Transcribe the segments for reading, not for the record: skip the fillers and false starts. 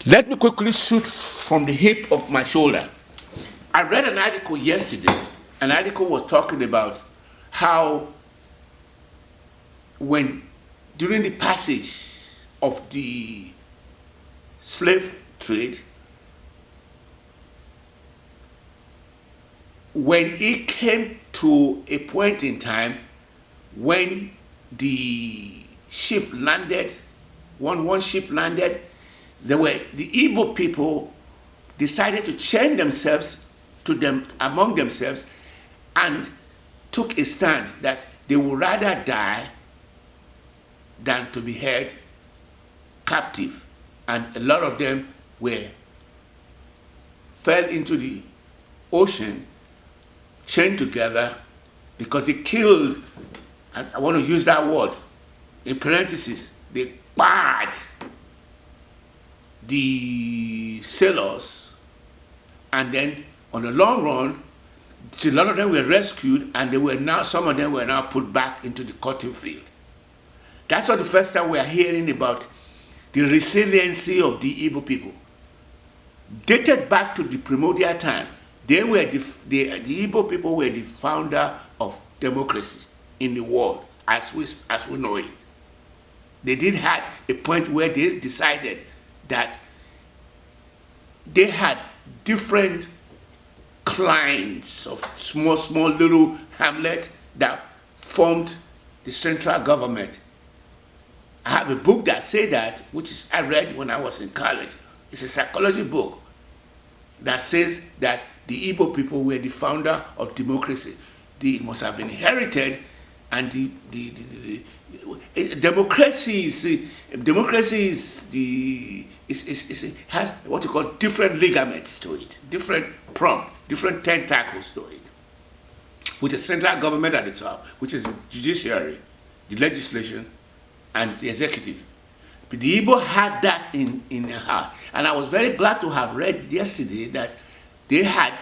Let me quickly shoot from the hip of my shoulder. I read an article yesterday. An article was talking about how during the passage of the slave trade, when it came to a point in time when the ship landed, one ship landed, the Igbo people decided to chain themselves among themselves and took a stand that they would rather die than to be held captive. And a lot of them fell into the ocean, chained together, because they killed, I want to use that word, in parentheses, they barred the sailors, and then on the long run, a lot of them were rescued, and some of them were now put back into the cotton field. That's not the first time we are hearing about the resiliency of the Igbo people. Dated back to the primordial time, the Igbo people were the founder of democracy in the world as we know it. They did have a point where they decided that they had different clans of small little hamlet that formed the central government. I have a book that says that, which I read when I was in college. It's a psychology book that says that the Igbo people were the founder of democracy. They must have been inherited, and democracy has what you call different ligaments to it, different tentacles to it, with the central government at the top, which is the judiciary, the legislation, and the executive. But the Igbo had that in their heart. And I was very glad to have read yesterday that they had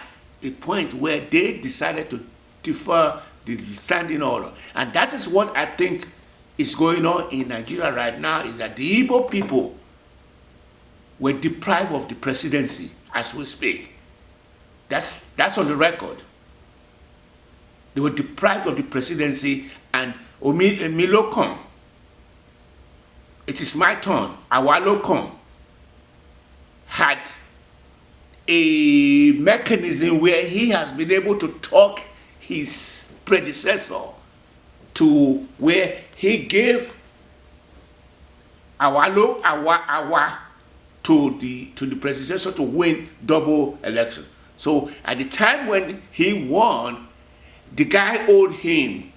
a point where they decided to defer the standing order. And that is what I think is going on in Nigeria right now, is that the Igbo people were deprived of the presidency as we speak. That's on the record. They were deprived of the presidency, and Omilokon, it is my turn, Awalokon, had a mechanism where he has been able to talk his predecessor to where he gave Awa to the predecessor to win double election. So at the time when he won, the guy owed him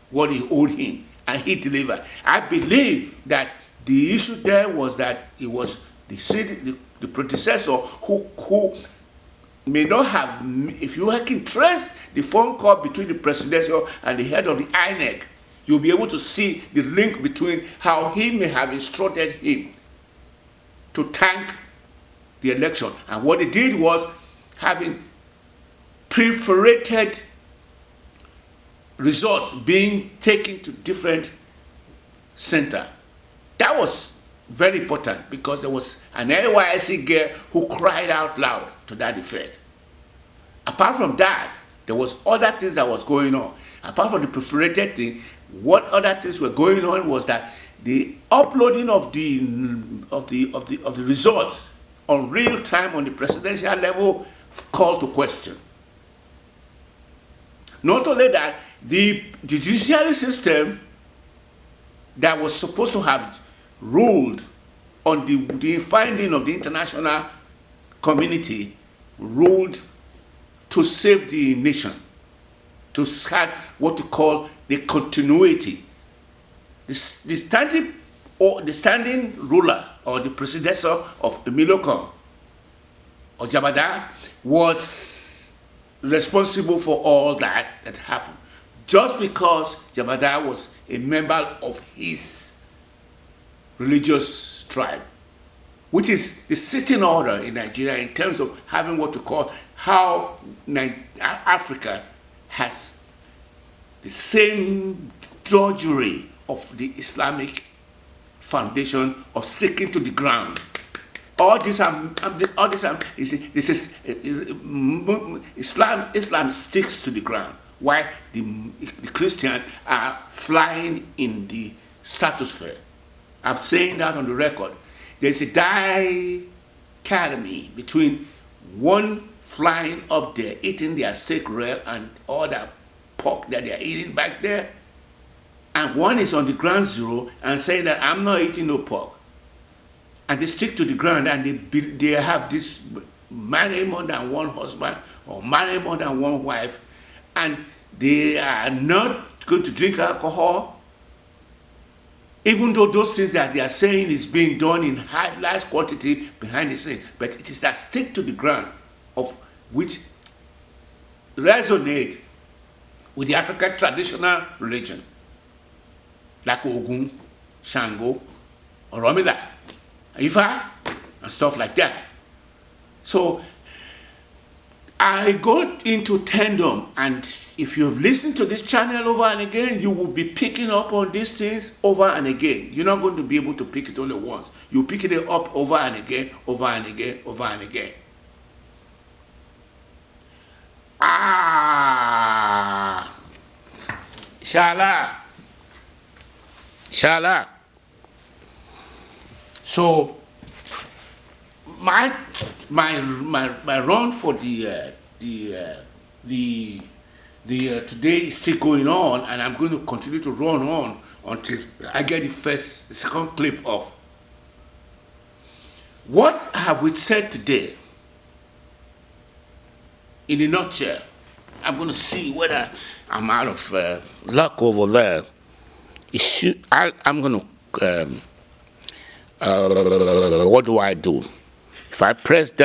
what he owed him, and he delivered. I believe that the issue there was that it was the predecessor who may not have, if you can trace the phone call between the presidential and the head of the INEC, you'll be able to see the link between how he may have instructed him to tank the election. And what he did was having perforated results being taken to different center. That was very important because there was an NYSC girl who cried out loud to that effect. Apart from that, there was other things that was going on. Apart from the perforated thing, what other things were going on was that the uploading of the results on real time on the presidential level called to question. Not only that, the judiciary system that was supposed to have ruled on the finding of the international community ruled to save the nation, to have what you call the continuity. The standing ruler or the predecessor of Emilokon or Jabada was responsible for all that happened, just because Jabada was a member of his religious tribe, which is the sitting order in Nigeria in terms of having what to call how Africa has the same drudgery of the Islamic foundation of sticking to the ground All this this is Islam sticks to the ground, while the Christians are flying in the stratosphere. I'm saying that on the record. There's a dichotomy between one flying up there, eating their steak rail and all that pork that they're eating back there, and one is on the ground zero and saying that I'm not eating no pork. And they stick to the ground, and they have this marry more than one husband or marry more than one wife, and they are not going to drink alcohol, even though those things that they are saying is being done in large quantity behind the scenes. But it is that stick to the ground of which resonate with the African traditional religion, like Ogun, Shango, Oromila, Ifa, and stuff like that. So I got into tandem, and if you've listened to this channel over and again, you will be picking up on these things over and again. You're not going to be able to pick it only once. You pick it up over and again, over and again, over and again. Inshallah. So my run for the today is still going on, and I'm going to continue to run on until I get the second clip off. What have we said today? In a nutshell, I'm going to see whether I'm out of luck over there. I'm going to. What do I do? If I press that.